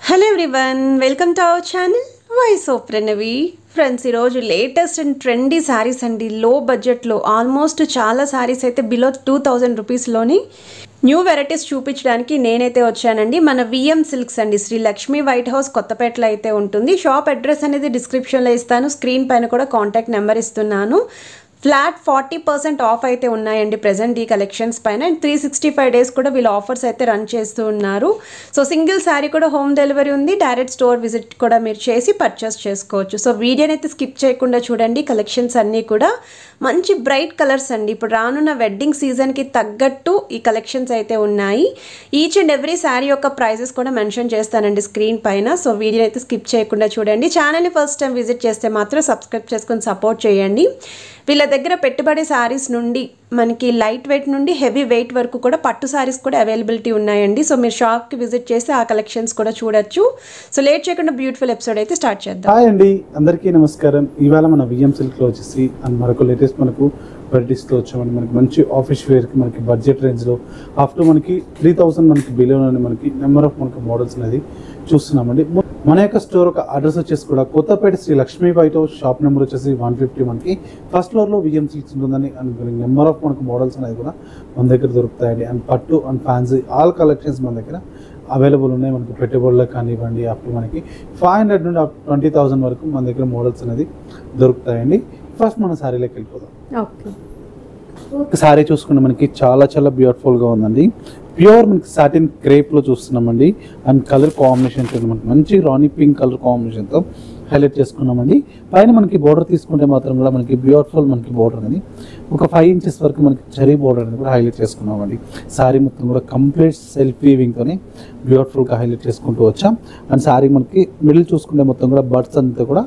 Hello everyone, welcome to our channel voice of Pranavi. Friends, ఈరోజు latest and trendy saris అండి. లో బడ్జెట్లో ఆల్మోస్ట్ చాలా శారీస్ అయితే బిలో 2000 రూపీస్లోని న్యూ వెరైటీస్ చూపించడానికి నేనైతే వచ్చానండి. మన విఎం సిల్క్స్ అండి, శ్రీ లక్ష్మీ వైట్ హౌస్ కొత్తపేటలో అయితే ఉంటుంది. షాప్ అడ్రస్ అనేది డిస్క్రిప్షన్లో ఇస్తాను, స్క్రీన్ పైన కూడా కాంటాక్ట్ నెంబర్ ఇస్తున్నాను. ఫ్లాట్ 40% ఆఫ్ అయితే ఉన్నాయండి ప్రెజెంట్ ఈ కలెక్షన్స్ పైన. అండ్ 365 డేస్ కూడా వీళ్ళు ఆఫర్స్ అయితే రన్ చేస్తూ ఉన్నారు. సో సింగిల్ శారీ కూడా హోమ్ డెలివరీ ఉంది. డైరెక్ట్ స్టోర్ విజిట్ కూడా మీరు చేసి పర్చేస్ చేసుకోవచ్చు. సో వీడియోని అయితే స్కిప్ చేయకుండా చూడండి. కలెక్షన్స్ అన్నీ కూడా మంచి బ్రైట్ కలర్స్ అండి. ఇప్పుడు రానున్న వెడ్డింగ్ సీజన్కి తగ్గట్టు ఈ కలెక్షన్స్ అయితే ఉన్నాయి. ఈచ్ అండ్ ఎవ్రీ శారీ యొక్క ప్రైజెస్ కూడా మెన్షన్ చేస్తానండి స్క్రీన్ పైన. సో వీడియోని అయితే స్కిప్ చేయకుండా చూడండి. ఛానల్ని ఫస్ట్ టైం విజిట్ చేస్తే మాత్రం సబ్స్క్రైబ్ చేసుకొని సపోర్ట్ చేయండి. వీళ్ళ దగ్గర పెట్టుబడి శారీస్ నుండి మనకి లైట్ వెయిట్ నుండి హెవీ వెయిట్ వరకు కూడా పట్టు శారీస్ కూడా అవైలబిలిటీ ఉన్నాయండి. సో మీరు షాప్కి విజిట్ చేసి ఆ కలెక్షన్స్ కూడా చూడొచ్చు. సో లేట్ చేయకుండా బ్యూటిఫుల్ ఎపిసోడ్ అయితే స్టార్ట్ చేద్దాం. హాయ్ అండి, అందరికీ నమస్కారం. ఇవాళ మన విఎం సిల్క్లో వచ్చేసి అండ్ మరొక లేటెస్ట్ మనకు వెరైటీస్తో వచ్చామండి. మనకి మంచి ఆఫీస్ వేర్కి మనకి బడ్జెట్ రేంజ్లో ఆఫ్టర్ మనకి 3000 మనకి బిలోలోనే మనకి నెంబర్ ఆఫ్ మనకి మోడల్స్ అనేది చూస్తున్నామండి. మన యొక్క స్టోర్ ఒక అడ్రస్ వచ్చేసి కూడా Kothapet Sri Lakshmi white house, shop number వచ్చేసి 150 మనకి ఫస్ట్ ఫ్లోర్లో విఎం సిల్క్స్ ఉంటుందని. అండ్ నెంబర్ ఆఫ్ మనకు మోడల్స్ అనేది కూడా మన దగ్గర దొరుకుతాయండి. అండ్ పట్టు అండ్ ఫ్యాన్సీ ఆల్ కలెక్షన్స్ మన దగ్గర అవైలబుల్ ఉన్నాయి. మనకి పెట్టుబడులకు కానివ్వండి, అప్పుడు మనకి 500 నుండి 20,000 వరకు మన దగ్గర మోడల్స్ అనేది దొరుకుతాయండి. ఫస్ట్ మన శారీలోకి వెళ్ళిపోదాం. శారీ చూసుకుంటే మనకి చాలా చాలా బ్యూటిఫుల్గా ఉందండి. ప్యూర్ మనకి సాటిన్ క్రేప్లో చూస్తున్నామండి. అండ్ కలర్ కాంబినేషన్ చూడండి, మనకి మంచి రాణి పింక్ కలర్ కాంబినేషన్తో హైలైట్ చేసుకున్నామండి. పైన మనకి బోర్డర్ తీసుకుంటే మాత్రం కూడా మనకి బ్యూటిఫుల్ మనకి బోర్డర్ అనేది ఒక 5 ఇంచెస్ వరకు మనకి జరీ బోర్డర్ అనేది కూడా హైలైట్ చేసుకున్నామండి. శారీ మొత్తం కూడా కంప్లీట్ సెల్ఫ్ వీవింగ్తోనే బ్యూటిఫుల్గా హైలైట్ చేసుకుంటూ వచ్చాం. అండ్ శారీ మనకి మిడిల్ చూసుకుంటే మొత్తం కూడా బర్డ్స్ అంతా కూడా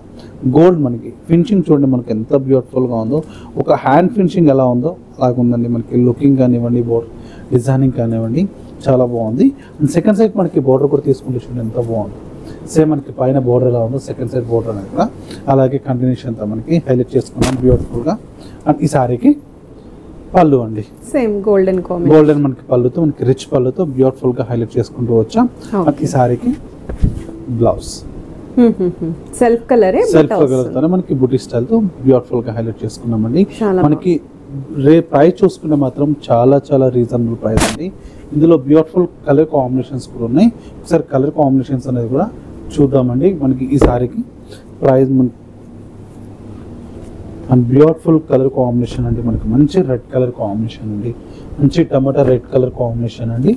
గోల్డ్ మనకి ఫినిషింగ్ చూడండి మనకి ఎంత బ్యూటిఫుల్గా ఉందో. ఒక హ్యాండ్ ఫినిషింగ్ ఎలా ఉందో అలాగే ఉందండి. మనకి లుకింగ్ కానివ్వండి, బోర్డర్ డిజైనింగ్ కానివ్వండి, చాలా బాగుంది. అండ్ సెకండ్ సైడ్ మనకి బోర్డర్ కూడా తీసుకుంటే చూడండి ఎంత బాగుంది. సేమ్ మనకి పైన బోర్డర్ ఎలా ఉందో సెకండ్ సైడ్ బోర్డర్ అనేది కూడా అలాగే కంటిన్యూషన్తో మనకి హైలైట్ చేసుకున్నాం బ్యూటిఫుల్గా. అండ్ ఈ శారీకి పళ్ళు అండి, సేమ్ గోల్డెన్ మనకి పళ్ళుతో మనకి రిచ్ పళ్ళుతో బ్యూటిఫుల్గా హైలైట్ చేసుకుంటూ వచ్చాం. అండ్ ఈ శారీకి బ్లౌజ్ సెల్ఫ్ కలర్తోనే మనకి బుటీ స్టైల్తో బ్యూటిఫుల్గా హైలైట్ చేసుకున్నామండి. మనకి ప్రైస్ చూసుకుంటే మాత్రం చాలా చాలా రీజనబుల్ ప్రైస్ అండి. ఇందులో బ్యూటిఫుల్ కలర్ కాంబినేషన్స్ కూడా ఉన్నాయి. ఒకసారి కలర్ కాంబినేషన్స్ అనేది కూడా చూద్దామండి. మనకి ఈ సారీకి price and beautiful colour combination అండి. మనకి మంచి రెడ్ కలర్ కాంబినేషన్ అండి, మంచి టమాటా రెడ్ కలర్ కాంబినేషన్ అండి,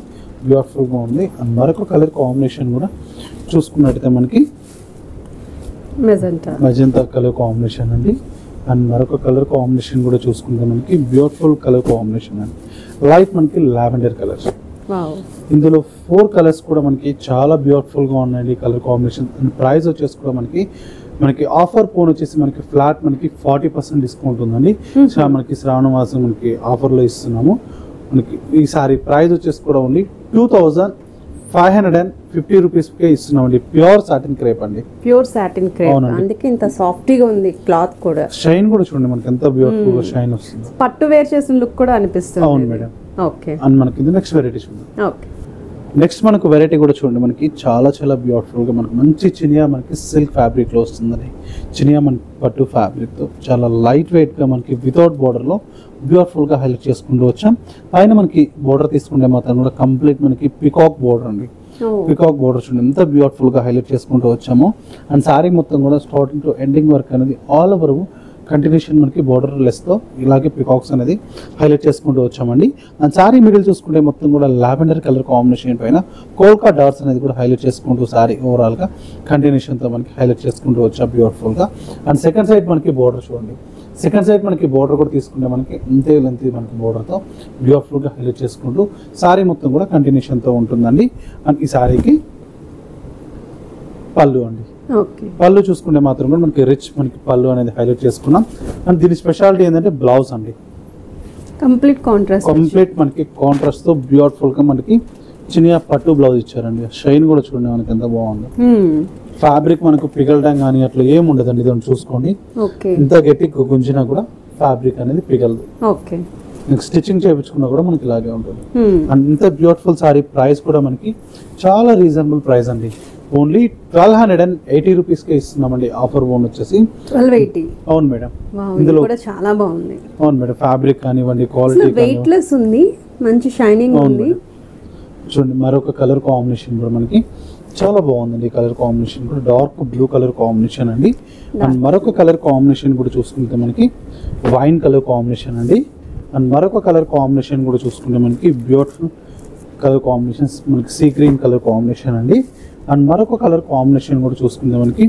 బ్యూటిఫుల్గా ఉంది. అండ్ మరొక కలర్ కాంబినేషన్ కూడా చూసుకున్నట్టయితే మనకి మెజంతా కలర్ కాంబినేషన్ అండి. అండ్ మరొక కలర్ కాంబినేషన్ కూడా చూసుకుంటే మనకి బ్యూటిఫుల్ కలర్ కాంబినేషన్ అండి, లైట్ మనకి లావెండర్ కలర్స్. ఇందులో 4 కలర్స్ కూడా మనకి చాలా బ్యూటిఫుల్గా ఉన్నాయండి కలర్ కాంబినేషన్. అండ్ ప్రైస్ వచ్చేసి కూడా మనకి ఆఫర్ ఫోన్ వచ్చేసి మనకి ఫ్లాట్ మనకి 40% డిస్కౌంట్ ఉందండి. మనకి శ్రావణ మాసం మనకి ఆఫర్లో ఇస్తున్నాము. మనకి ఈ సారీ ప్రైస్ వచ్చేసి కూడా ఉంది 2550 రూపీస్కే ఇస్తున్నామండి. ప్యూర్ సాటిన్ క్రేప్ అండి, అందుకే ఇంత సాఫ్ట్గా ఉంది. క్లాత్ కూడా షైన్ కూడా చూడండి మనకి ఎంత బ్యూటిఫుల్ గా షైన్ వస్తుంది. పట్టు వేర్ చేసిన లుక్ కూడా అనిపిస్తుంది. అవును మేడం. ఓకే. అండ్ మనకి ఇది నెక్స్ట్ వెరైటీ చూడండి. ఓకే, నెక్స్ట్ మనకు వెరైటీ కూడా చూడండి. మనకి చాలా చాలా బ్యూటిఫుల్ గా మనకి మంచి చినియా మనకి సిల్క్ ఫ్యాబ్రిక్ లో వస్తుందండి. చినియా మనకి పట్టు ఫ్యాబ్రిక్ తో చాలా లైట్ వెయిట్ గా మనకి వితౌట్ బోర్డర్ లో బ్యూటిఫుల్ గా హైలైట్ చేసుకుంటూ వచ్చాం. పైన మనకి బోర్డర్ తీసుకుంటే మాత్రం కూడా కంప్లీట్ మనకి పికాక్ బోర్డర్ అండి. పికాక్ బోర్డర్ చూడండి ఎంత బ్యూటిఫుల్ గా హైలైట్ చేసుకుంటూ వచ్చాము. అండ్ సారీ మొత్తం కూడా స్టార్టింగ్ టు ఎండింగ్ వర్క్ అనేది ఆల్ ఓవర్ కంటిన్యూషన్ మనకి బోర్డర్ లెస్ తో ఇలాగే పికాక్స్ అనేది హైలైట్ చేసుకుంటూ వచ్చామండి. అండ్ సారీ మిడిల్ చూసుకుంటే మొత్తం కూడా లావెండర్ కలర్ కాంబినేషన్ పైన కోల్కా డాట్స్ అనేది కూడా హైలైట్ చేసుకుంటూ సారీ ఓవరాల్ గా కంటిన్యూషన్ తో మనకి హైలైట్ చేసుకుంటూ వచ్చాం బ్యూటిఫుల్ గా. అండ్ సెకండ్ సైడ్ మనకి బోర్డర్ చూడండి, సెకండ్ సైడ్ మనకి బోర్డర్ కూడా తీసుకుంటే మనకి ఇంతే లెంత్ మనకి బోర్డర్తో బ్యూటిఫుల్గా హైలైట్ చేసుకుంటూ సారీ మొత్తం కూడా కంటిన్యూషన్తో ఉంటుందండి. అండ్ ఈ సారీకి పళ్ళు అండి. పళ్ళు చూసుకుంటే మాత్రం కూడా మనకి రిచ్ మనకి పళ్ళు అనేది హైలైట్ చేసుకున్నాం. అండ్ దీని స్పెషాలిటీ ఏంటంటే బ్లౌజ్ అండి, కంప్లీట్ మనకి కాంట్రాస్ట్ తో బ్యూటిఫుల్ గా మనకి చిన్న పట్టు బ్లౌజ్ ఇచ్చారండి. షైన్ కూడా చూడండి మనకి ఎంత బాగుంది. ఫ్యాబ్రిక్ మనకు పిగలడం కానీ అట్లా ఏమి ఉండదండి. ఇదని చూసుకోండి, ఇంత గట్టి గుంజినా కూడా ఫ్యాబ్రిక్ అనేది పిగలదు. స్టిచ్చింగ్ చేయించుకున్నా కూడా మనకి ఇలాగే ఉంటుంది. అండ్ ఇంత బ్యూటిఫుల్ సారీ ప్రైస్ కూడా మనకి చాలా రీజనబుల్ ప్రైస్ అండి. ఓన్లీ 1280 రూపీస్కే ఇస్తున్నామండి. ఆఫర్ ఓన్ వచ్చేసి 1280. అవును మేడం. ఇందులో కూడా చాలా బాగుంది. అవును మేడం, ఫ్యాబ్రిక్ కానివ్వండి, క్వాలిటీ వెయిట్ లెస్ ఉంది, మంచి షైనింగ్ ఉంది. చూడండి మరొక కలర్ కాంబినేషన్ కూడా మనకి చాలా బాగుందండి. కలర్ కాంబినేషన్ కూడా డార్క్ బ్లూ కలర్ కాంబినేషన్ అండి. అండ్ మరొక కలర్ కాంబినేషన్ కూడా చూసుకుంటే మనకి వైన్ కలర్ కాంబినేషన్ అండి. అండ్ మరొక కలర్ కాంబినేషన్ కూడా చూసుకుంటే మనకి బ్యూటిఫుల్ కలర్ కాంబినేషన్స్, మనకి సీ గ్రీన్ కలర్ కాంబినేషన్ అండి. అండ్ మరొక కలర్ కాంబినేషన్ కూడా చూసుకుంటే మనకి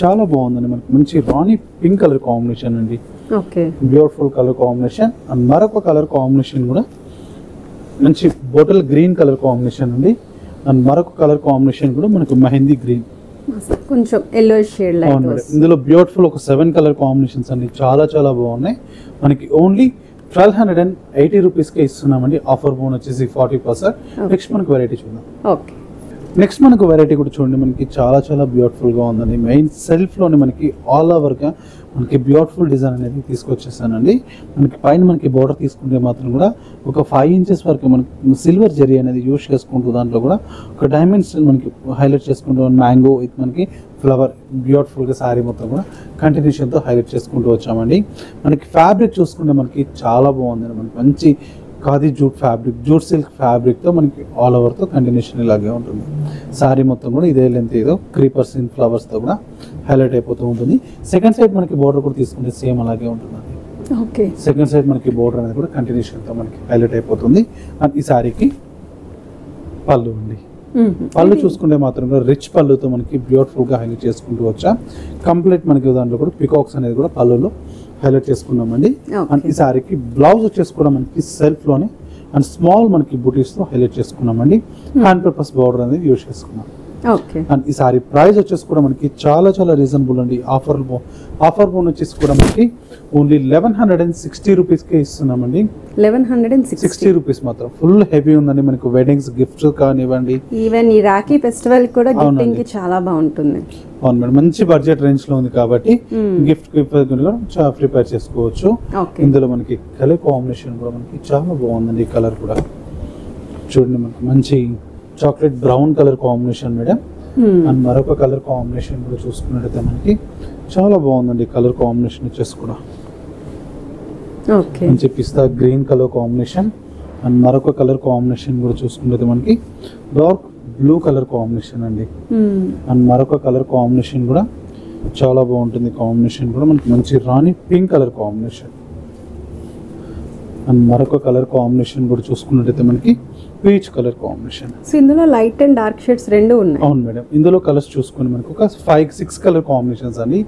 చాలా బాగుందండి. మనకి మంచి రాణి పింక్ కలర్ కాంబినేషన్ అండి. Okay, beautiful colour combination. And మరొక కలర్ కాంబినేషన్ కూడా మంచి బాటిల్ గ్రీన్ కలర్ కాంబినేషన్ అండి. అండ్ మరొక కలర్ కాంబినేషన్ కూడా మనకు మెహందీ గ్రీన్, కొంచెం ఎల్లో షేడ్ లైట్. ఇందులో బ్యూటిఫుల్ ఒక 7 కలర్ కాంబినేషన్స్ అండి. చాలా చాలా బాగున్నాయి. మనకి ఓన్లీ 1280 రూపీస్కే ఇస్తున్నామండి. ఆఫర్ బోన్ వచ్చేసి 40%. నెక్స్ట్ మనకు వెరైటీ చూద్దాం. ఓకే, నెక్స్ట్ మనకు వెరైటీ కూడా చూడండి, మనకి చాలా చాలా బ్యూటిఫుల్గా ఉందండి. మెయిన్ సెల్ఫ్లోనే మనకి ఆల్ ఓవర్గా మనకి బ్యూటిఫుల్ డిజైన్ అనేది తీసుకొచ్చేసానండి. మనకి పైన మనకి బోర్డర్ తీసుకుంటే మాత్రం కూడా ఒక 5 ఇంచెస్ వరకు మనకి సిల్వర్ జరీ అనేది యూజ్ చేసుకుంటూ దాంట్లో కూడా ఒక డైమండ్స్ మనకి హైలైట్ చేసుకుంటూ మ్యాంగో ఇది మనకి ఫ్లవర్ బ్యూటిఫుల్గా శారీ మొత్తం కూడా కంటిన్యూషన్తో హైలైట్ చేసుకుంటూ వచ్చామండి. మనకి ఫ్యాబ్రిక్ చూసుకుంటే మనకి చాలా బాగుందండి. మనకి మంచి khadi jute fabric, jute silk ఫ్యాబ్రిక్తో మనకి ఆల్ ఓవర్తో కంటిన్యూషన్ ఇలాగే ఉంటుంది. శారీ మొత్తం కూడా ఇదే లెంత్ ఏదో క్రీపర్స్ ఇన్ ఫ్లవర్స్తో కూడా హైలైట్ అయిపోతూ ఉంటుంది. సెకండ్ సైడ్ మనకి బోర్డర్ కూడా తీసుకుంటే సేమ్ అలాగే ఉంటుందండి. ఓకే, సెకండ్ సైడ్ మనకి బోర్డర్ అనేది కూడా కంటిన్యూషన్తో మనకి హైలైట్ అయిపోతుంది. అండ్ ఈ శారీకి పళ్ళు అండి. పళ్ళు చూసుకుంటే మాత్రం కూడా రిచ్ పళ్ళుతో మనకి బ్యూటిఫుల్గా హైలైట్ చేసుకుంటూ వచ్చా. కంప్లీట్ మనకి దాంట్లో కూడా పికాక్స్ అనేది కూడా పళ్ళులో హైలైట్ చేసుకున్నామండి. అండ్ ఈ సారీకి బ్లౌజ్ వచ్చేసి కూడా మనకి సెల్ఫ్ లోనే అండ్ స్మాల్ మనకి బూటీస్ తో హైలైట్ చేసుకున్నామండి. హ్యాండ్ పర్పస్ బోర్డర్ అనేది యూజ్ చేసుకున్నాం. అండ్ ఈ సారీ ప్రైస్ వచ్చేసి కూడా మనకి చాలా చాలా రీజనబుల్ అండి. ఆఫర్ బోన్ వచ్చేసి కూడా మనకి ఓన్లీ 1160 రూపీస్కే ఇస్తున్నామండి. 1160 రూపీస్ మాత్రం. ఫుల్ హెవీ ఉందండి. మనకి వెడ్డింగ్స్ గిఫ్ట్స్ కానివ్వండి, ఈవెన్ ఈ రాఖీ ఫెస్టివల్ కూడా గిఫ్టింగ్ కి చాలా బాగుంటుంది. అవును మేడం, మంచి బడ్జెట్ రేంజ్ లో ఉంది కాబట్టి గిఫ్ట్ కూడా చాలా ప్రిపేర్ చేసుకోవచ్చు. ఇందులో మనకి కలర్ కాంబినేషన్ కూడా మనకి చాలా బాగుందండి. ఈ కలర్ కూడా చూడండి, మనకి మంచి chocolate brown colour combination madam. And మరొక కలర్ కాంబినేషన్ కూడా చూసుకున్నట్టయితే మనకి చాలా బాగుందండి. కలర్ కాంబినేషన్ వచ్చేసి కూడా మంచి పిస్తా గ్రీన్ కలర్ కాంబినేషన్. అండ్ మరొక కలర్ కాంబినేషన్ కూడా చూసుకున్నట్లయితే మనకి డార్క్ బ్లూ కలర్ కాంబినేషన్ అండి. అండ్ మరొక కలర్ కాంబినేషన్ కూడా చాలా బాగుంటుంది. కాంబినేషన్ కూడా మనకి మంచి రాణి పింక్ కలర్ కాంబినేషన్. అండ్ మరొక కలర్ కాంబినేషన్ కూడా చూసుకున్నట్టయితే మనకి పీచ్ కలర్ కాంబినేషన్. సో ఇందులో లైట్ అండ్ డార్క్ షేడ్స్ రెండు ఉన్నాయి. అవును మేడం, ఇందులో కలర్స్ చూసుకుని మనకు ఒక 5-6 కలర్ కాంబినేషన్స్ అండి.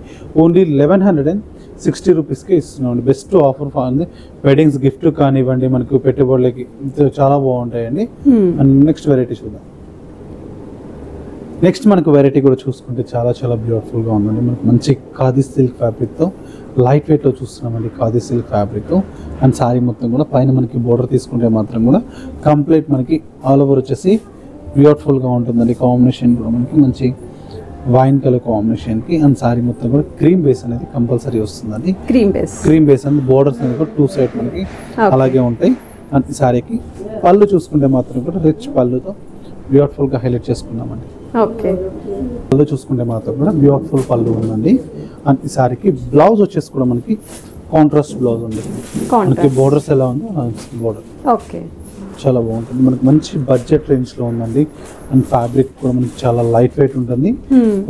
ఓన్లీ 1160 రూపీస్కే ఇస్తున్నామండి. బెస్ట్ ఆఫర్ ఉంది. వెడ్డింగ్స్ గిఫ్ట్ కానివ్వండి, మనకు పెట్టుబడులకి చాలా బాగుంటాయండి. అండ్ నెక్స్ట్ వెరైటీ చూద్దాం. నెక్స్ట్ మనకు వెరైటీ కూడా చూసుకుంటే చాలా చాలా బ్యూటిఫుల్గా ఉందండి. మనకు మంచి ఖాదీ సిల్క్ ఫ్యాబ్రిక్తో లైట్ వెయిట్లో చూస్తున్నామండి. Khadi silk fabric and sari మొత్తం కూడా పైన మనకి బోర్డర్ తీసుకుంటే మాత్రం కూడా కంప్లీట్ మనకి ఆల్ ఓవర్ వచ్చేసి బ్యూటిఫుల్గా ఉంటుందండి. కాంబినేషన్ కూడా మనకి మంచి వైన్ కలర్ కాంబినేషన్కి అండ్ శారీ మొత్తం కూడా క్రీమ్ బేస్ అనేది కంపల్సరీ వస్తుందండి. క్రీమ్ బేస్ అండ్ బోర్డర్స్ అనేది కూడా 2 సైడ్ మనకి అలాగే ఉంటాయి. అండ్ ఈ శారీకి పళ్ళు చూసుకుంటే మాత్రం కూడా రిచ్ పళ్ళుతో బ్యూటిఫుల్గా హైలైట్ చేసుకున్నామండి. పళ్ళు చూసుకుంటే మాత్రం కూడా బ్యూటిఫుల్ పళ్ళు ఉందండి. అండ్ ఈ సారీకి బ్లౌజ్ వచ్చేసి కూడా మనకి కాంట్రాస్ట్ బ్లౌజ్ ఉంది. మనకి బోర్డర్స్ ఎలా ఉందో బోర్డర్ చాలా బాగుంటుంది. మనకి మంచి బడ్జెట్ రేంజ్ లో ఉందండి. అండ్ ఫ్యాబ్రిక్ కూడా మనకి చాలా లైట్ వెయిట్ ఉంటుంది.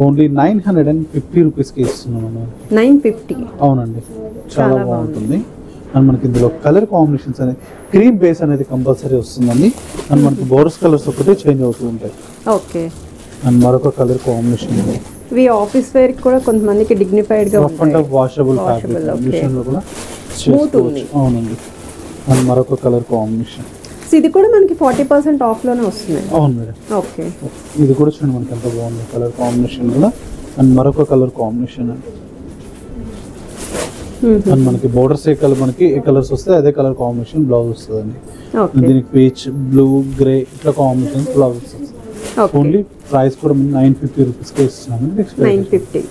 ఓన్లీ 950 రూపీస్కి ఇస్తున్నాం. 950. అవునండి, చాలా బాగుంటుంది. అండ్ మనకి ఇందులో కలర్ కాంబినేషన్స్ అనేది క్రీమ్ బేస్ అనేది కంపల్సరీ వస్తుందండి. అండ్ మనకి బోర్డర్స్ కలర్స్ ఒకటే చేంజ్ అవుతూ ఉంటాయి. అండ్ మరొక కలర్ కాంబినేషన్ ఇవి ఆఫీస్ వేర్ కూడా కొంతమందికి డిగ్నిఫైడ్ గా ఉంటాయి. వాషబుల్ ఫ్యాబ్రిక్ మిషన్ లో కూడా స్మూత్ ఉంది. అవునండి. అండ్ మరొక కలర్ కాంబినేషన్. ఇది కూడా మనకి 40% ఆఫ్ లోనే వస్తుంది. అవును మేడం. ఓకే, ఇది కూడా చూడండి మనకి ఎంత బాగుంది కలర్ కాంబినేషన్ కూడా. అండ్ మరొక కలర్ కాంబినేషన్ అండి. అండ్ మనకి బోర్డర్స్ మనకి ఏ కలర్స్ వస్తే అదే కలర్ కాంబినేషన్ బ్లౌజ్ వస్తుందండి. దీనికి పీచ్, బ్లూ, గ్రే ఇట్లా కాంబినేషన్ బ్లౌజ్ వస్తుంది. ఓన్లీ ప్రైస్ కూడా 950 రూపీస్కే ఇస్తున్నాము. 950.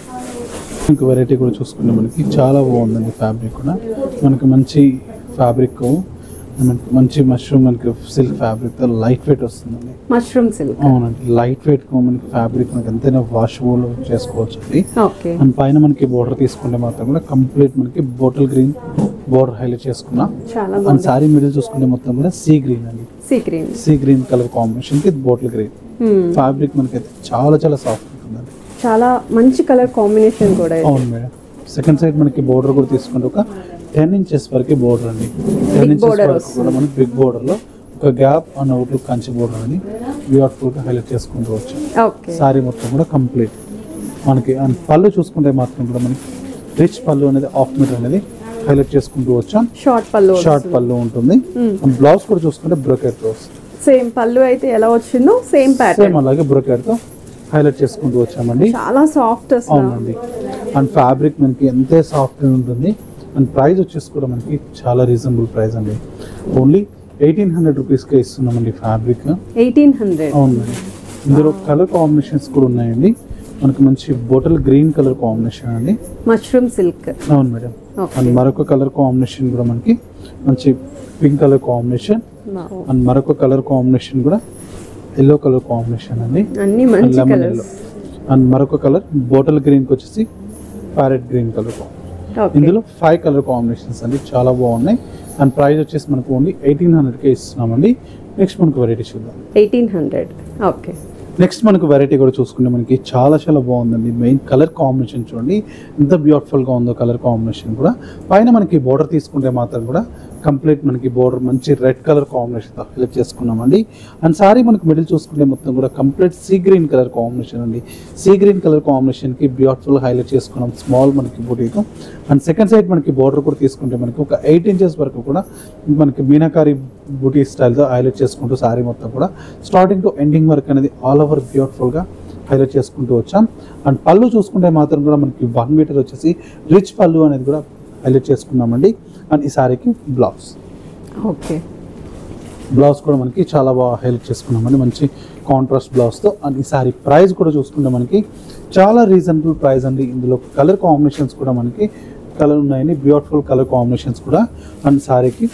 ఇంక వెరైటీ కూడా చూసుకుంటే మనకి చాలా బాగుందండి. ఫ్యాబ్రిక్ కూడా మనకి మంచి ఫ్యాబ్రిక్ మనకి మంచి మష్రూమ్ మనకి సిల్క్ ఫ్యాబ్రిక్ తో లైట్ వెయిట్ వస్తుందండి. Mushroom silk. అవునండి, లైట్ వెయిట్ మనకి ఫ్యాబ్రిక్ మనకి ఎంతైనా వాషబుల్ చేసుకోవచ్చు అండి. ఓకే. అండ్ పైన మనకి బోర్డర్ తీసుకుంటే మాత్రం కూడా కంప్లీట్ మనకి బాటిల్ గ్రీన్ బోర్డర్ హైలైట్ చేసుకున్నాం. చాలా అండ్ బాగుంది. సారీ మిడిల్ చూసుకుంటే మొత్తం కూడా సీ గ్రీన్ అండి. సీ గ్రీన్ కలర్ కాంబినేషన్ కి బాటిల్ గ్రీన్ ఫ్యాబ్రిక్ మనకి అయితే చాలా చాలా సాఫ్ట్ ఉంటుందండి. చాలా మంచి కలర్ కాంబినేషన్ కూడా. అవును మేడం. సెకండ్ సైడ్ మనకి బోర్డర్ కూడా తీసుకుంటే ఒక 10 inches వరకు బోర్డర్ అండి. 10 inches వరకు కూడా మనకి బిగ్ బోర్డర్ లో ఒక gap and out Kanchi border అని బ్యూటిఫుల్ గా హైలైట్ చేసుకుంటూ వచ్చాం. సారీ మొత్తం కూడా కంప్లీట్ మనకి. అండ్ పళ్ళు చూసుకుంటే మాత్రం కూడా మనకి రిచ్ పళ్ళు అనేది హాఫ్ మీటర్ అనేది హైలైట్ చేసుకుంటూ వచ్చాం. షార్ట్ పళ్ళు ఉంటుంది. బ్లౌజ్ కూడా చూసుకుంటే బ్రోకెట్ రోస్ సేమ్ పళ్ళు అయితే ఎలా వచ్చిందో సేమ్ ప్యాటర్న్ సేమ్ అలాగే బ్రోకెట్ తో హైలైట్ చేసుకుంటూ వచ్చామండి. చాలా సాఫ్ట్. అవునండి. అండ్ ఫ్యాబ్రిక్ మనకి ఎంతే సాఫ్ట్ ఉంటుంది. అండ్ ప్రైస్ వచ్చేసి కూడా మనకి చాలా రీజనబుల్ ప్రైస్ అండి. ఓన్లీ 1800 రూపీస్కే ఇస్తున్నామండి ఫ్యాబ్రిక్. 1800. అవునండి. ఇందులో కలర్ కాంబినేషన్స్ కూడా ఉన్నాయండి. మనకి మంచి బాటిల్ గ్రీన్ కలర్ కాంబినేషన్ అండి. Mushroom silk. అవును మేడం. అండ్ మరొక కలర్ కాంబినేషన్ కూడా మనకి మంచి పింక్ కలర్ కాంబినేషన్. అండ్ మరొక కలర్ కాంబినేషన్ కూడా ఎల్లో కలర్ కాంబినేషన్ అండి. అన్ని మంచి కలర్స్. అండ్ మరొక కలర్ బాటిల్ గ్రీన్ కి వచ్చేసి ప్యారెట్ గ్రీన్ కలర్. ఇందులో 5 కలర్ కాంబినేషన్స్ అండి, చాలా బాగున్నాయి. అండ్ ప్రైస్ వచ్చేసి మనకు ఓన్లీ 1800కే ఇస్తున్నామండి. నెక్స్ట్ మనకు వెరైటీ చూద్దాం. 1800. ఓకే. నెక్స్ట్ మనకు వెరైటీ కూడా చూసుకుంటే మనకి చాలా చాలా బాగుందండి. మెయిన్ కలర్ కాంబినేషన్ చూడండి ఎంత బ్యూటిఫుల్గా ఉందో. కలర్ కాంబినేషన్ కూడా పైన మనకి బోర్డర్ తీసుకుంటే మాత్రం కూడా కంప్లీట్ మనకి బోర్డర్ మంచి రెడ్ కలర్ కాంబినేషన్తో హైలైట్ చేసుకున్నామండి. అండ్ సారీ మనకి మిడిల్ చూసుకుంటే మొత్తం కూడా complete sea green colour combination అండి. సీ గ్రీన్ కలర్ కాంబినేషన్కి బ్యూటిఫుల్ హైలైట్ చేసుకున్నాం స్మాల్ మనకి బూటీతో. అండ్ సెకండ్ సైడ్ మనకి బోర్డర్ కూడా తీసుకుంటే మనకి ఒక 8 inches వరకు కూడా మనకి మీనాకారి బూటీ స్టైల్తో హైలైట్ చేసుకుంటూ సారీ మొత్తం కూడా స్టార్టింగ్ టు ఎండింగ్ వర్క్ అనేది ఆల్ ఓవర్ బ్యూటిఫుల్గా హైలైట్ చేసుకుంటూ వచ్చాం. అండ్ పళ్ళు చూసుకుంటే మాత్రం కూడా మనకి 1 మీటర్ వచ్చేసి రిచ్ పళ్ళు అనేది కూడా హైలైట్ చేసుకున్నామండి. అండ్ ఈ సారీకి బ్లౌజ్. ఓకే. బ్లౌజ్ కూడా మనకి చాలా బాగా హైలైట్ చేసుకున్నామండి, మంచి కాంట్రాస్ట్ బ్లౌజ్తో. అండ్ ఈ సారీ ప్రైస్ కూడా చూసుకుంటే మనకి చాలా రీజనబుల్ ప్రైస్ అండి. ఇందులో కలర్ కాంబినేషన్స్ కూడా మనకి కలర్ ఉన్నాయండి, బ్యూటిఫుల్ కలర్ కాంబినేషన్స్ కూడా. అండ్ సారీకి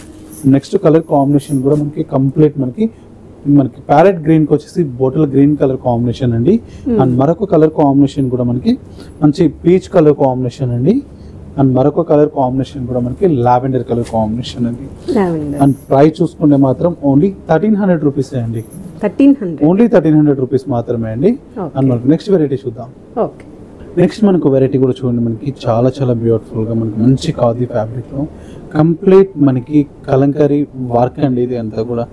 నెక్స్ట్ కలర్ కాంబినేషన్ కూడా మనకి కంప్లీట్ మనకి ప్యారెట్ గ్రీన్కి వచ్చేసి బాటిల్ గ్రీన్ కలర్ కాంబినేషన్ అండి. అండ్ మరొక కలర్ కాంబినేషన్ కూడా మనకి మంచి పీచ్ కలర్ కాంబినేషన్ అండి. అండ్ మరొక కలర్ కాంబినేషన్ కూడా మనకి లావెండర్ కలర్ కాంబినేషన్ అండి. అండ్ ప్రైస్ చూసుకుంటే మాత్రం ఓన్లీ 1300 రూపీస్ అండి. 1300. ఓన్లీ 1300 రూపీస్ మాత్రమే అండి. అండ్ మనకి నెక్స్ట్ వెరైటీ చూద్దాం. ఓకే. నెక్స్ట్ మనకు వెరైటీ కూడా చూడండి మనకి చాలా చాలా బ్యూటిఫుల్గా మనకి మంచి ఖాదీ ఫ్యాబ్రిక్లో కంప్లీట్ మనకి కలంకారీ వర్క్ అండి. ఇది అంతా కూడా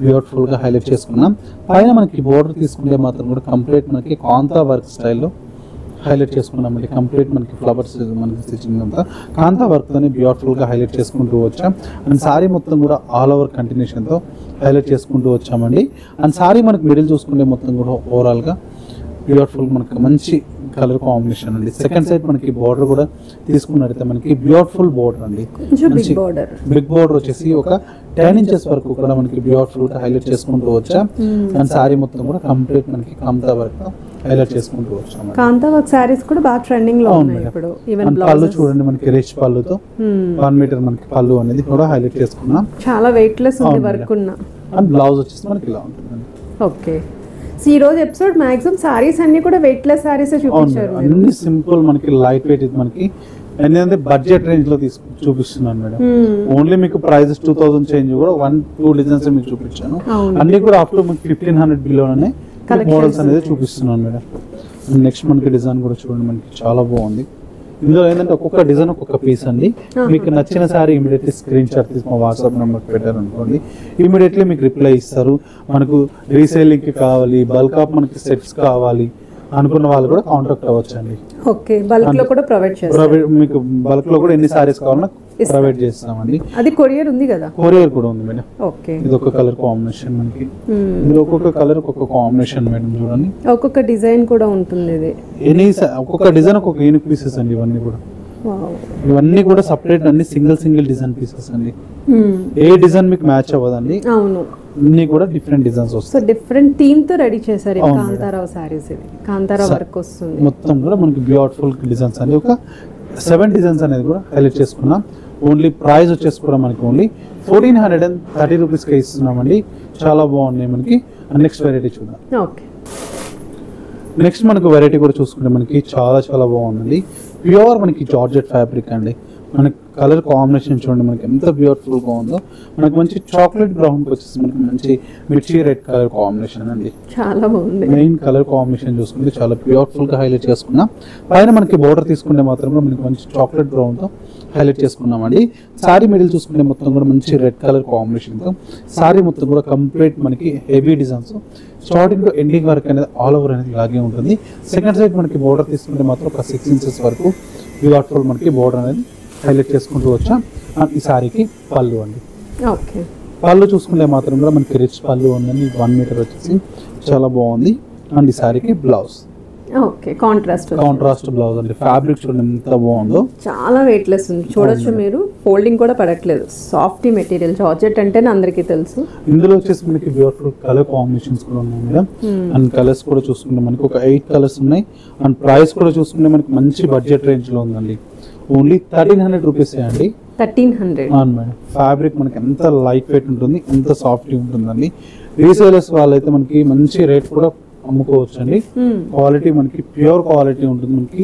బ్యూటిఫుల్గా హైలైట్ చేసుకున్నాం. పైన మనకి బోర్డర్ తీసుకుంటే మాత్రం కూడా కంప్లీట్ మనకి కాంతా వర్క్ స్టైల్లో హైలైట్ చేసుకున్నామండి. కంప్లీట్ మనకి ఫ్లవర్స్ మనకి స్టిచ్చింగ్ అంతా కాంతా వర్క్తోనే బ్యూటిఫుల్గా హైలైట్ చేసుకుంటూ వచ్చాం. అండ్ సారీ మొత్తం కూడా ఆల్ ఓవర్ కంటిన్యూషన్తో హైలైట్ చేసుకుంటూ వచ్చామండి. అండ్ సారీ మనకి మిడిల్ చూసుకుంటే మొత్తం కూడా ఓవరాల్గా బ్యూటిఫుల్ మనకి మంచి కలర్ కాంబినేషన్ అండి. సెకండ్ సైడ్ మనకి బోర్డర్ కూడా తీసుకున్నట్టయితే మనకి బ్యూటిఫుల్ బోర్డర్ అండి. బిగ్ బోర్డర్ వచ్చేసి ఒక 10 inches వరకు కూడా మనకి బ్యూటిఫుల్ గా హైలైట్ చేసుకుంటూ వచ్చాం. అండ్ సారీ మొత్తం కూడా కంప్లీట్ మనకి కాంతా వర్క్ హైలైట్ చేసుకుంటూ వచ్చాం. కాంతా వర్క్ సారీస్ కూడా బాగా ట్రెండింగ్ లో ఉన్నాయి ఇప్పుడు. ఈవెన్ పళ్ళు చూడండి మనకి రిచ్ పళ్ళుతో 1 మీటర్ మనకి పళ్ళు అనేది కూడా హైలైట్ చేసుకున్నాం. చాలా వెయిట్ లెస్ ఉంది వర్క్ ఉన్న. అండ్ బ్లౌజ్ వచ్చేసి మనకి ఇలా ఉంటుందండి. ఓకే. సో ఈ రోజు ఎపిసోడ్ మాక్సిమం సారీస్ అన్ని కూడా వెయిట్ లెస్ సారీస్ చూపించారు. అన్ని సింపుల్ మనకి లైట్ వెయిట్ ఇది మనకి ఎందుకంటే బడ్జెట్ రేంజ్ లో చూపిస్తున్నాను మేడం. ఓన్లీ మీకు ప్రైజెస్ 2000 చేంజ్ కూడా 1-2 డిజైన్స్ మీకు చూపించాను. అన్ని కూడా అప్ టు 1500 బిలోనే మోడల్స్ అనేది చూపిస్తున్నాను మేడం. నెక్స్ట్ మనకి డిజైన్ కూడా చూడండి మనకి చాలా బాగుంది. ఇందులో ఏంటంటే ఒక్కొక్క డిజైన్ ఒక్కొక్క పీస్ అండి. మీకు నచ్చిన సారీ ఇమీడియట్లీ స్క్రీన్ షాట్ తీసి మా వాట్సాప్ నెంబర్ పెట్టారు అనుకోండి, ఇమీడియట్లీ మీకు రిప్లై ఇస్తారు. మనకు రీసేలింగ్ కి కావాలి, బల్క్ ఆఫ్ మనకి సెట్స్ కావాలి అనుకున్న వాళ్ళు కూడా కాంటాక్ట్ అవ్వచ్చు అండి. ఓకే. బల్క్ లో కూడా ప్రొవైడ్ చేస్తారు. మీకు బల్క్ లో కూడా ఎన్ని సారీస్ కావాలన్నా ప్రొవైడ్ చేస్తామండి. అది కొరియర్ ఉంది కదా? కొరియర్ కూడా ఉంది మేడం. ఓకే. ఇది ఒక కలర్ కాంబినేషన్ మనకి. ఇందులో ఒక్కొక్క కలర్ ఒక్కొక్క కాంబినేషన్ మేడం చూడండి. ఒక్కొక్క డిజైన్ కూడా ఉంటుంది. ఇది ఒక్కొక్క డిజైన్ ఒక్కొక్క యూనిక్ పీసెస్ అండి. ఇవన్నీ కూడా ఇవన్నీ కూడా సపరేట్ అన్ని సింగిల్ డిజైన్ పీసెస్ అండి. ఏ డిజైన్ మీకు మ్యాచ్ అవ్వదండి. అవును, అన్ని కూడా డిఫరెంట్ డిజైన్స్ వస్తాయి. సో డిఫరెంట్ థీమ్ తో రెడీ చేశారు కాంతారావు సారీస్. ఇది కాంతారావు వర్క్ వస్తుంది మొత్తం కూడా మనకి బ్యూటిఫుల్ డిజైన్స్ అండి. ఒక 7 డిజైన్స్ అనేది కూడా హైలైట్ చేసుకున్నాం. ఓన్లీ ప్రైస్ వచ్చేసి కూడా మనకి ఓన్లీ 1430 రూపీస్కి ఇస్తున్నామండి. చాలా బాగున్నాయి మనకి. నెక్స్ట్ వెరైటీ చూద్దాం. ఓకే, నెక్స్ట్ మనకు వెరైటీ కూడా చూసుకుంటే మనకి చాలా చాలా బాగుందండి. ప్యూర్ మనకి జార్జెట్ ఫ్యాబ్రిక్ అండి. మనకి కలర్ కాంబినేషన్ చూడండి మనకి ఎంత బ్యూటిఫుల్గా ఉందో. మనకి మంచి చాక్లెట్ బ్రౌన్కి వచ్చేసి మనకి మంచి మిర్చి రెడ్ కలర్ కాంబినేషన్ అండి. చాలా బాగుంది. మెయిన్ కలర్ కాంబినేషన్ చూసుకుంటే చాలా బ్యూటిఫుల్గా హైలైట్ చేసుకున్నాం. పైన మనకి బోర్డర్ తీసుకుంటే మాత్రం మనకి మంచి చాక్లెట్ బ్రౌన్తో హైలైట్ చేసుకున్నామండి. సారీ మిడిల్ చూసుకుంటే మొత్తం కూడా మంచి రెడ్ కలర్ కాంబినేషన్తో సారీ మొత్తం కూడా కంప్లీట్ మనకి heavy designs starting to ending వరకు అనేది ఆల్ ఓవర్ అనేది ఇలాగే ఉంటుంది. సెకండ్ సైడ్ మనకి బోర్డర్ తీసుకుంటే మాత్రం ఒక 6 ఇంచెస్ వరకు బ్యూటిఫుల్ మనకి బోర్డర్ అనేది హైలైట్ చేసుకుంటూ వచ్చాం. అండ్ ఈ సారీకి పళ్ళు అండి. ఓకే, పళ్ళు చూసుకుంటే మాత్రం కూడా మనకి రిచ్ పళ్ళు ఉందండి. 1 మీటర్ వచ్చేసి చాలా బాగుంది. అండ్ ఈ సారీకి బ్లౌజ్. ఓకే, కాంట్రాస్ట్ బ్లౌజ్ అండి. ఫ్యాబ్రిక్ చూడండి ఎంత బాగుందో. చాలా వెయిట్ లెస్ ఉంది చూడొచ్చు మీరు. ఫోల్డింగ్ కూడా పడట్లేదు. సాఫ్ట్ మెటీరియల్ జార్జెట్ అంటేనే అందరికీ తెలుసు. ఇందులో వచ్చేసి మనకి బ్యూటిఫుల్ కలర్ కాంబినేషన్స్ కూడా ఉన్నాయి మేడం. అండ్ కలర్స్ కూడా చూసుకుంటే మనకి ఒక 8 కలర్స్ ఉన్నాయి. అండ్ ప్రైస్ కూడా చూసుకుంటే మనకి మంచి బడ్జెట్ రేంజ్ లో ఉందండి. ఓన్లీ 1300 రూపీస్ అండి. 1300. అవును మేడం. ఫ్యాబ్రిక్ మనకి ఎంత లైట్ వెయిట్ ఉంటుంది, ఎంత సాఫ్ట్ ఉంటుందండి. రీసేలర్స్ వాళ్ళైతే మనకి మంచి రేట్ కూడా అమ్ముకోవచ్చు అండి. క్వాలిటీ మనకి ప్యూర్ క్వాలిటీ ఉంటుంది. మనకి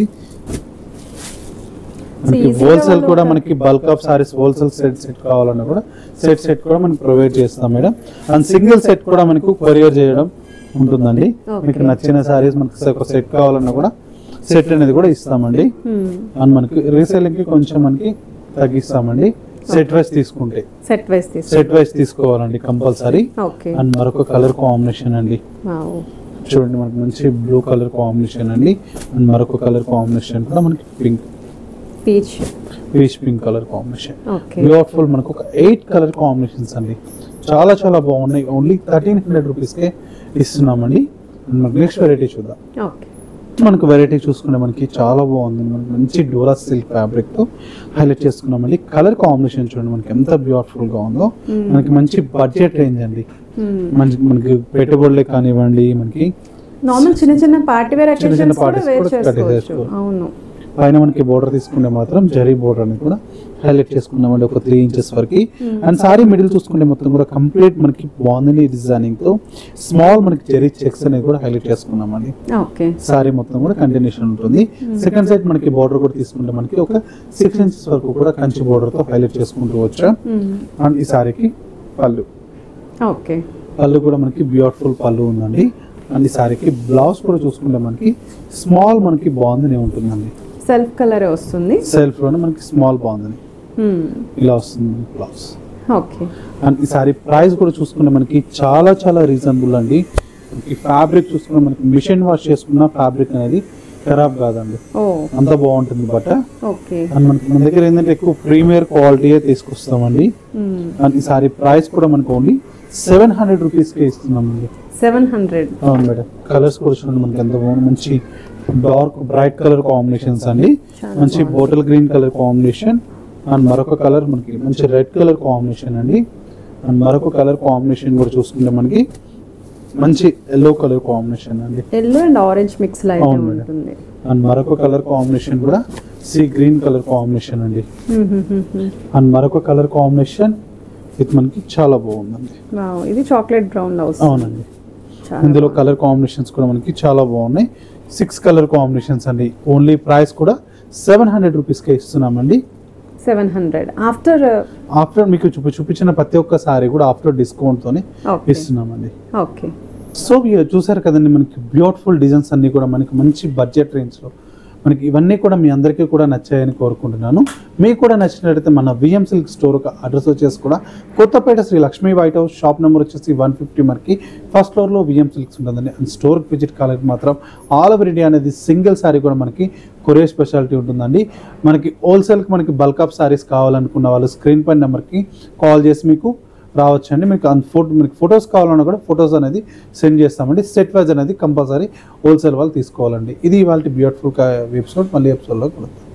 హోల్సేల్ కూడా మనకి bulk of saris wholesale set కావాలన్నా కూడా సెట్ కూడా మనకి ప్రొవైడ్ చేస్తాం మేడం. అండ్ సింగిల్ సెట్ కూడా మనకు కొరియర్ చేయడం ఉంటుందండి. మీకు నచ్చిన సారీస్ మనకి ఒక సెట్ కావాలన్నా కూడా సెట్ అనేది కూడా ఇస్తామండి. అండ్ మనకి రీసేలింగ్ కి కొంచెం మనకి తగ్గిస్తామండి. సెట్ వైస్ తీసుకుంటే సెట్ వైస్ తీసుకోవాలండి కంపల్సరీ. అండ్ మరొక కలర్ కాంబినేషన్ అండి. చూడండి మనకి మంచి బ్లూ కలర్ కాంబినేషన్ అండి. అండ్ మరొక కలర్ కాంబినేషన్ కూడా మనకి peach pink colour combination. Beautiful మనకు ఒక 8 కలర్ కాంబినేషన్స్ అండి. చాలా చాలా బాగున్నాయి. ఓన్లీ 1300 రూపీస్కే ఇస్తున్నామండి. నెక్స్ట్ వెరైటీ చూద్దాం. మనకు వెరైటీ చూసుకుంటే మనకి చాలా బాగుంది. మనకి మంచి డోరా సిల్క్ ఫ్యాబ్రిక్ తో హైలైట్ చేసుకున్నామండి. కలర్ కాంబినేషన్ చూడండి మనకి ఎంత బ్యూటిఫుల్ గా ఉందో. మనకి మంచి బడ్జెట్ రేంజ్ అండి. మనకి పెట్టుబడులే కానివ్వండి, మనకి నార్మల్ చిన్న పార్టీ వేర్ అకేషన్స్ కూడా వేర్ చేసుకోవచ్చు. అవును. పైన మనకి బోర్డర్ తీసుకుంటే మాత్రం జరీ బోర్డర్ అని కూడా హైలైట్ చేసుకున్నామండి ఒక 3 ఇంచెస్ వరకు. అండ్ సారీ మిడిల్ చూసుకుంటే మొత్తం కూడా కంప్లీట్ మనకి బాగుంది డిజైనింగ్ తో స్మాల్ మనకి జరీ చెక్స్ అనేది కూడా హైలైట్ చేసుకున్నామండి. సారీ మొత్తం కూడా కంటిన్యూషన్ ఉంటుంది. సెకండ్ సైడ్ మనకి బోర్డర్ కూడా తీసుకుంటే మనకి ఒక 6 ఇంచెస్ వరకు కూడా కంచి బోర్డర్ తో హైలైట్ చేసుకుంటూ వచ్చాం. అండ్ ఈ సారీకి పళ్ళు. పళ్ళు కూడా మనకి బ్యూటిఫుల్ పళ్ళు ఉందండి. అండ్ ఈ సారీకి బ్లౌజ్ కూడా చూసుకుంటే మనకి స్మాల్ మనకి బాగుందని ఉంటుందండి. సెల్ఫ్ కలర్ వస్తుంది. సెల్ఫ్ లోనే మనకి స్మాల్ బాగుందని ఇలా వస్తుంది బ్లౌజ్. అండ్ ఈ సారీ ప్రైస్ కూడా చూసుకుంటే మనకి చాలా చాలా రీజనబుల్ అండి. ఈ ఫ్యాబ్రిక్ చూసుకుంటే మనకి మిషన్ వాష్ చేసుకున్న ఫ్యాబ్రిక్ అనేది ఖరాబ్ కాదండి. అంత బాగుంటుంది బట్. అండ్ మనకి మన దగ్గర ఏంటంటే ఎక్కువ ప్రీమియర్ క్వాలిటీ తీసుకొస్తామండి. అండ్ ఈ సారీ ప్రైస్ కూడా మనకి ఓన్లీ 700 రూపీస్కే ఇస్తున్నామండి. 700. అవును మేడం. కలర్స్ కూడా చూడండి మనకి ఎంత బాగుంది. మంచి డార్క్ బ్రైట్ కలర్ కాంబినేషన్స్ అండి. మంచి bottle green colour combination. And మరొక కలర్ మనకి మంచి రెడ్ కలర్ కాంబినేషన్ అండి. అండ్ మరొక కలర్ కాంబినేషన్ కూడా చూసుకుంటే మనకి మంచి ఎల్లో కలర్ కాంబినేషన్ అండి. ఎల్లో అండ్ ఆరెంజ్ మిక్స్ లా ఉంటుంది. అండ్ మరొక కలర్ కాంబినేషన్ కూడా సీ గ్రీన్ కలర్ కాంబినేషన్ అండి. అండ్ మరొక కలర్ కాంబినేషన్ ఇది మనకి చాలా బాగుందండి. ఇది చాక్లెట్ బ్రౌన్ లో వస్తుంది. అవునండి. ఇందులో కలర్ కాంబినేషన్స్ కూడా మనకి చాలా బాగున్నాయి. 6 కలర్ కాంబినేషన్స్ అండి. ఓన్లీ ప్రైస్ కూడా 700 రూపీస్కే ఇస్తున్నామండి. 700 ఆఫ్టర్ మీకు చూపించిన ప్రతి ఒక్క సారీ కూడా ఆఫ్టర్ డిస్కౌంట్ తోనే ఇస్తున్నామండి. సో చూసారు కదండి మనకి బ్యూటిఫుల్ డిజైన్స్ అన్ని కూడా మనకి మంచి బడ్జెట్ రేంజ్ లో మనకి ఇవన్నీ కూడా మీ అందరికీ కూడా నచ్చాయని కోరుకుంటున్నాను. మీకు కూడా నచ్చినట్లయితే మన విఎం సిల్క్ స్టోర్ అడ్రస్ వచ్చేసి కూడా Kothapet Sri Lakshmi white house, shop number వచ్చేసి 150 మనకి ఫస్ట్ ఫ్లోర్లో విఎం సిల్క్స్ ఉంటుందండి. అండ్ స్టోర్కి విజిట్ కాలేదు మాత్రం ఆల్ ఓవర్ ఇండియా అనేది సింగిల్ సారీ కూడా మనకి కొరియర్ స్పెషాలిటీ ఉంటుందండి. మనకి హోల్సేల్కి మనకి బల్క్ ఆఫ్ సారీస్ కావాలనుకున్న వాళ్ళు స్క్రీన్ పై నెంబర్కి కాల్ చేసి మీకు రావచ్చండి. మీకు మీకు ఫొటోస్ కావాలన్నా కూడా ఫొటోస్ అనేది సెండ్ చేస్తామండి. సెట్ వైజ్ అనేది కంపల్సరీ హోల్సేల్ వాళ్ళు తీసుకోవాలండి. ఇది ఇవాళ బ్యూటిఫుల్ ఎపిసోడ్. మళ్ళీ ఎపిసోడ్లో కలుద్దాం.